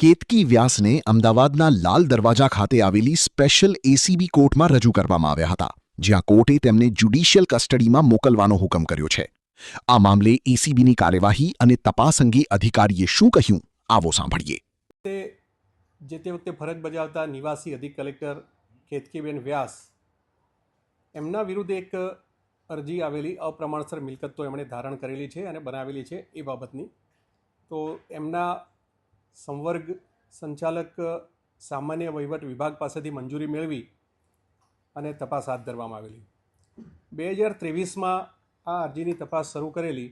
કેતકી વ્યાસને અમદાવાદના લાલ દરવાજા ખાતે આવેલી સ્પેશિયલ એસીબી કોર્ટમાં રજૂ કરવામાં આવ્યા હતા, જ્યાં કોર્ટે તેમને જ્યુડિશિયલ કસ્ટડીમાં મોકલવાનો હુકમ કર્યો છે. આ મામલે એસીબીની કાર્યવાહી અને તપાસ અંગે અધિકારીએ શું કહ્યું, આવો સાંભળીએ. જે તે વખતે ફરજ બજાવતા નિવાસી અધિક કલેક્ટર કેતકીબેન વ્યાસ એમના વિરુદ્ધ એક અરજી આવેલી, અપ્રમાણસર મિલકત તો એમણે ધારણ કરેલી છે અને બનાવેલી છે એ બાબતની. તો એમના સંવર્ગ સંચાલક સામાન્ય વહીવટ વિભાગ પાસેથી મંજૂરી મેળવી અને તપાસ હાથ ધરવામાં આવેલી. 2023માં આ અરજીની તપાસ શરૂ કરેલી.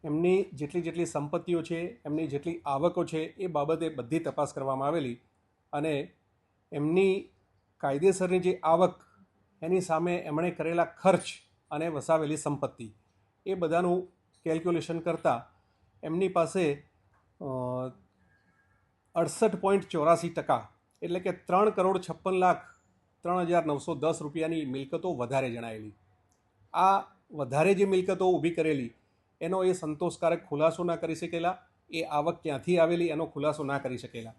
એમની જેટલી સંપત્તિઓ છે, એમની જેટલી આવકો છે એ બાબતે બધી તપાસ કરવામાં આવેલી અને એમની કાયદેસરની જે આવક, એની સામે એમણે કરેલા ખર્ચ અને વસાવેલી સંપત્તિ, એ બધાનું કેલ્ક્યુલેશન કરતાં એમની પાસે 68.84% એટલે કે 3,56,03,910 રૂપિયાની મિલકતો વધારે જણાયેલી. આ વધારે જે મિલકતો ઊભી કરેલી એનો એ સંતોષકારક ખુલાસો ના કરી શકેલા, એ આવક ક્યાંથી આવેલી એનો ખુલાસો ના કરી શકેલા.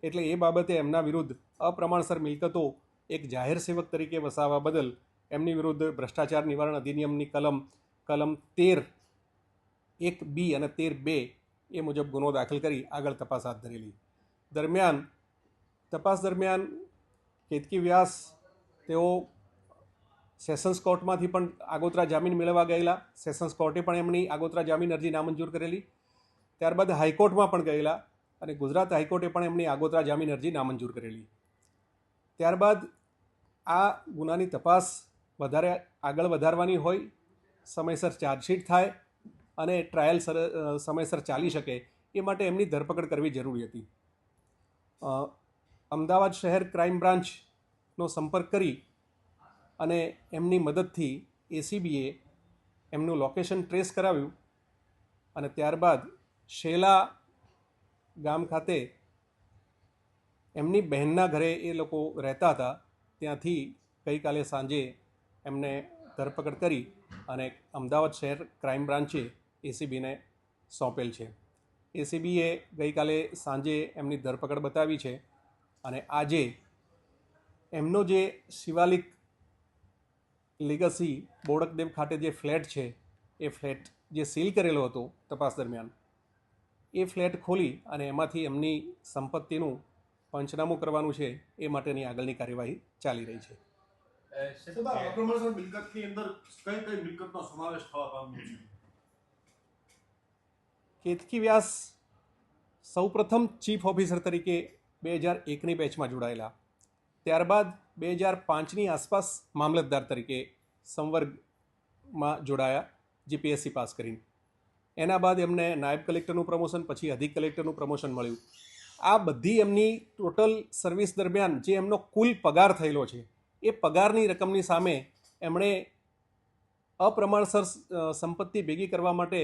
એટલે એ બાબતે એમના વિરુદ્ધ અપ્રમાણસર મિલકતો એક જાહેર સેવક તરીકે વસાવવા બદલ એમની વિરુદ્ધ ભ્રષ્ટાચાર નિવારણ અધિનિયમની કલમ 13(1)(b) અને 13(2) એ મુજબ ગુનો દાખલ કરી આગળ તપાસ હાથ ધરેલી. તપાસ દરમિયાન કેતકી વ્યાસ તેઓ સેશન્સ કોર્ટમાંથી પણ આગોતરા જામીન મેળવવા ગયેલા. સેશન્સ કોર્ટે પણ એમની આગોતરા જામીન અરજી નામંજૂર કરેલી. ત્યારબાદ હાઈકોર્ટમાં પણ ગયેલા અને ગુજરાત હાઈકોર્ટે પણ એમની આગોતરા જામીન અરજી નામંજૂર કરેલી. ત્યારબાદ આ ગુનાની તપાસ વધારે આગળ વધારવાની હોય, સમયસર ચાર્જશીટ થાય અને ટ્રાયલ સમયસર ચાલી શકે, એ માટે એમની ધરપકડ કરવી જરૂરી હતી. અમદાવાદ શહેર ક્રાઇમ બ્રાન્ચનો સંપર્ક કરી અને એમની મદદથી એસીબીએ એમનું લોકેશન ટ્રેસ કરાવ્યું અને ત્યારબાદ શેલા ગામ ખાતે એમની બહેનના ઘરે એ લોકો રહેતા હતા, ત્યાંથી ગઈકાલે સાંજે એમને ધરપકડ કરી અને અમદાવાદ શહેર ક્રાઇમ બ્રાન્ચે એસીબીને સોંપેલ છે. એસીબીએ ગઈકાલે સાંજે એમની ધરપકડ બતાવી છે અને આજે એમનો જે શિવાલિક લીગસી બોડકદેવ ખાતે જે ફ્લેટ છે, એ ફ્લેટ જે સીલ કરેલો હતો તપાસ દરમિયાન, એ ફ્લેટ ખોલી અને એમાંથી એમની સંપત્તિનું પંચનામું કરવાનું છે, એ માટેની આગળની કાર્યવાહી ચાલી રહી છે. કેતકી વ્યાસ સૌપ્રથમ ચીફ ઓફિસર તરીકે 2001ની બેચમાં જોડાયેલા. ત્યારબાદ 2005ની આસપાસ મામલતદાર તરીકે સંવર્ગમાં જોડાયા, જીપીએસસી પાસ કરીને. એના બાદ એમને નાયબ કલેક્ટરનું પ્રમોશન, પછી અધિક કલેક્ટરનું પ્રમોશન મળ્યું. આ બધી એમની ટોટલ સર્વિસ દરમિયાન જે એમનો કુલ પગાર થયેલો છે, એ પગારની રકમની સામે એમણે અપ્રમાણસર સંપત્તિ ભેગી કરવા માટે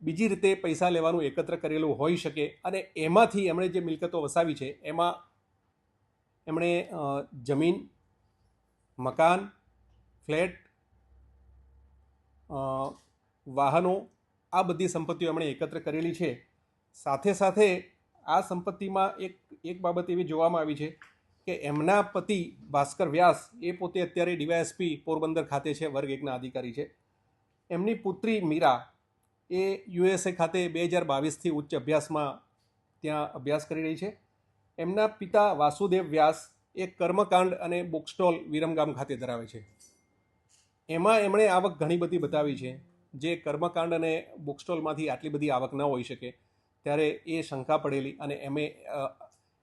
બીજી રીતે પૈસા લેવાનું એકત્ર કરેલું હોઈ શકે અને એમાંથી એમણે જે મિલકતો વસાવી છે, એમાં એમણે જમીન, મકાન, ફ્લેટ, વાહનો, આ બધી સંપત્તિઓ એમણે એકત્ર કરેલી છે. સાથે સાથે આ સંપત્તિમાં એક બાબત એવી જોવામાં આવી છે કે એમના પતિ ભાસ્કર વ્યાસ, એ પોતે અત્યારે ડીવાયએસપી પોરબંદર ખાતે છે, વર્ગ 1ના અધિકારી છે. એમની પુત્રી મીરા એ યુએસએ ખાતે 2022થી ઉચ્ચ અભ્યાસમાં ત્યાં અભ્યાસ કરી રહી છે. એમના પિતા વાસુદેવ વ્યાસ એ કર્મકાંડ અને બુક સ્ટોલ વિરમગામ ખાતે ધરાવે છે. એમાં એમણે આવક ઘણી બધી બતાવી છે, જે કર્મકાંડ અને બુક સ્ટોલમાંથી આટલી બધી આવક ન હોઈ શકે. ત્યારે એ શંકા પડેલી અને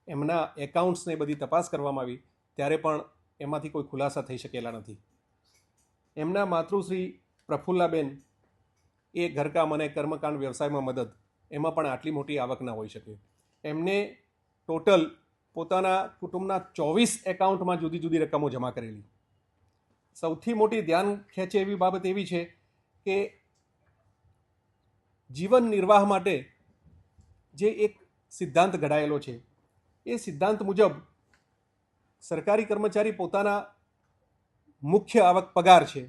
એમના એકાઉન્ટ્સને બધી તપાસ કરવામાં આવી, ત્યારે પણ એમાંથી કોઈ ખુલાસા થઈ શકેલા નથી. એમના માતૃશ્રી પ્રફુલ્લાબેન એ ઘરકામ અને કર્મકાંડ વ્યવસાયમાં મદદ, એમાં પણ આટલી મોટી આવક ન હોઈ શકે. એમને ટોટલ પોતાના કુટુંબના 24 એકાઉન્ટમાં જુદી જુદી રકમો જમા કરેલી. સૌથી મોટી ધ્યાન ખેંચે એવી બાબત એવી છે કે જીવન નિર્વાહ માટે જે એક સિદ્ધાંત ઘડાયેલો છે, એ સિદ્ધાંત મુજબ સરકારી કર્મચારી પોતાના મુખ્ય આવક પગાર છે,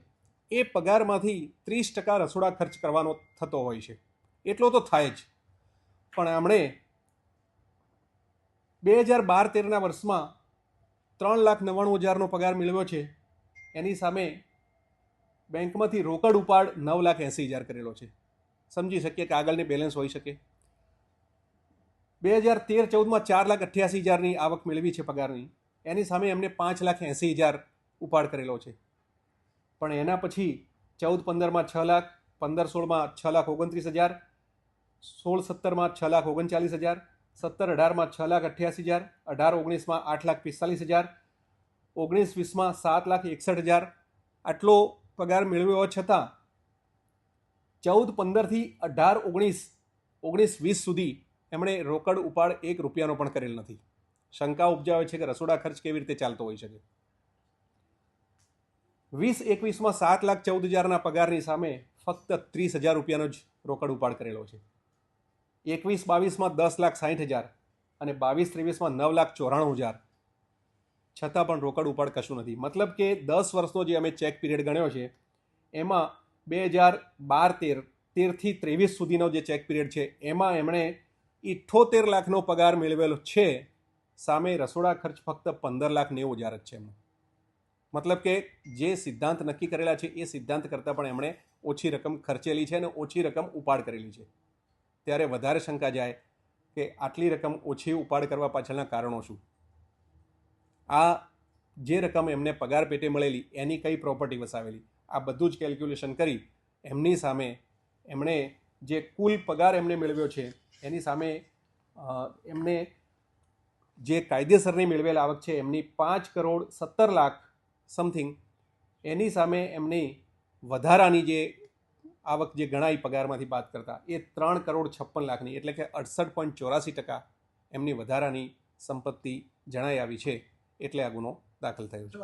એ પગારમાંથી 30% રસોડા ખર્ચ કરવાનો થતો હોય છે. એટલો તો થાય જ, પણ એમણે 2012-13ના વર્ષમાં 3,99,000નો પગાર મેળવ્યો છે. એની સામે બેંકમાંથી રોકડ ઉપાડ 9,80,000 કરેલો છે. સમજી શકીએ કે આગળની બેલેન્સ હોઈ શકે. 2013-14માં 4,88,000ની આવક મેળવી છે પગારની. એની સામે એમને 5,80,000 ઉપાડ કરેલો છે. પણ એના પછી 14-15માં 6 લાખ, 15-16માં 6,29,000, 16-17માં 6,39,000, 17-18માં 6,88,000, 18-19માં 8,45,000, 19-20માં 7,61,000 આટલો પગાર મેળવ્યો છતાં 14-15થી 18-19, 19-20 સુધી એમણે રોકડ ઉપાડ ₹1 પણ કરેલ નથી. શંકા ઉપજાવે છે કે રસોડા ખર્ચ કેવી રીતે ચાલતો હોઈ શકે. 20-21માં 7,14,000ના પગારની સામે ફક્ત ₹30,000નો જ રોકડ ઉપાડ કરેલો છે. 21-22માં 10,60,000 અને 22-23માં 9,94,000, છતાં પણ રોકડ ઉપાડ કશું નથી. મતલબ કે 10 વર્ષનો જે અમે ચેક પીરિયડ ગણ્યો છે એમાં 2012-13, 13થી 23 સુધીનો જે ચેક પીરિયડ છે એમાં એમણે 78 લાખનો પગાર મેળવેલો છે. સામે રસોડા ખર્ચ ફક્ત 15,90,000 જ છે એમનો. મતલબ કે જે સિદ્ધાંત નક્કી કરેલા છે એ સિદ્ધાંત કરતાં પણ એમણે ઓછી રકમ ખર્ચેલી છે અને ઓછી રકમ ઉપાડ કરેલી છે. ત્યારે વધારે શંકા જાય કે આટલી રકમ ઓછી ઉપાડ કરવા પાછળના કારણો શું. આ જે રકમ એમને પગાર પેટે મળેલી એની કઈ પ્રોપર્ટી વસાવેલી, આ બધું જ કેલ્ક્યુલેશન કરી એમની સામે એમણે જે કુલ પગાર એમને મેળવ્યો છે એની સામે એમને જે કાયદેસરની મેળવેલ આવક છે એમની 5,17,00,000 સમથિંગ, એની સામે એમની વધારાની જે આવક જે ગણાય પગારમાંથી બાદ કરતા એ 3,56,00,000ની, એટલે કે 68.84% એમની વધારાની સંપત્તિ જણાઈ આવી છે. એટલે આ ગુનો દાખલ થયો છે.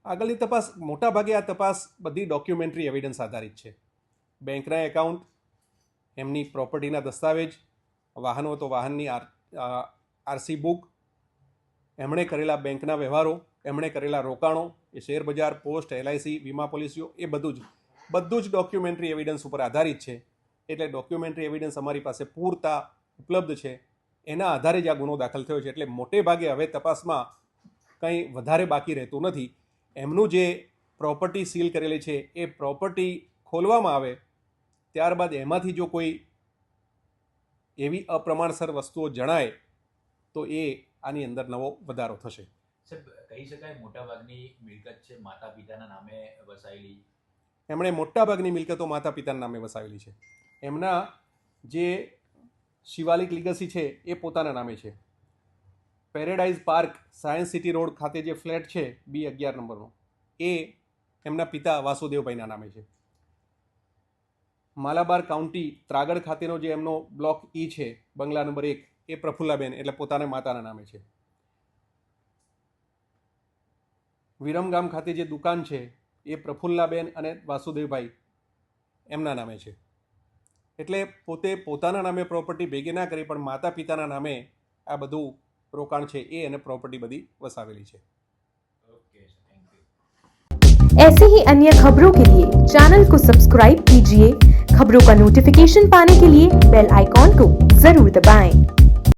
આગળની તપાસ મોટાભાગે આ તપાસ બધી ડોક્યુમેન્ટરી એવિડન્સ આધારિત છે. બેંકના એકાઉન્ટ, એમની પ્રોપર્ટીના દસ્તાવેજ, વાહનો તો વાહનની આરસી બુક, એમણે કરેલા બેંકના વ્યવહારો, એમણે કરેલા રોકાણો, એ શેરબજાર, પોસ્ટ, LIC, વીમા પોલિસીઓ, એ બધું જ ડોક્યુમેન્ટરી એવિડન્સ ઉપર આધારિત છે. એટલે ડોક્યુમેન્ટરી એવિડન્સ અમારી પાસે પૂરતા ઉપલબ્ધ છે. એના આધારે જ આ ગુનો દાખલ થયો છે. એટલે મોટે ભાગે હવે તપાસમાં કંઈ વધારે બાકી રહેતું નથી. એમનું જે પ્રોપર્ટી સીલ કરેલી છે એ પ્રોપર્ટી ખોલવામાં આવે ત્યારબાદ એમાંથી જો કોઈ એવી અપ્રમાણસર વસ્તુઓ જણાય તો એ આની અંદર નવો વધારો થશે. સાહેબ, કહી શકાય મોટાભાગની મિલકત છે માતા પિતાના નામે વસાયેલી. એમણે મોટાભાગની મિલકતો માતા પિતાના નામે વસાવેલી છે. એમના જે શિવાલિક લીગસી છે એ પોતાના નામે છે. Paradise park, science city road ખાતે જે ફ્લેટ છે B11 નંબરનો, એ એમના પિતા વાસુદેવભાઈના નામે છે. માલાબાર કાઉન્ટી ત્રાગડ ખાતેનો જે એમનો બ્લોક E છે, બંગલા નંબર 1, એ પ્રફુલ્લાબેન એટલે પોતાના માતાના નામે છે. વિરમગામ ખાતે જે દુકાન છે એ પ્રફુલ્લાબેન અને વાસુદેવભાઈ એમના નામે છે. એટલે પોતે પોતાના નામે પ્રોપર્ટી ભેગી ના કરી પણ માતા પિતાના નામે આ બધું રોકાણ છે એ અને પ્રોપર્ટી બધી वसावेली છે. ऐसे ही अन्य खबरों के लिए चैनल को सब्सक्राइब कीजिए। खबरों का नोटिफिकेशन पाने के लिए बेल आइकॉन को जरूर दबाएं।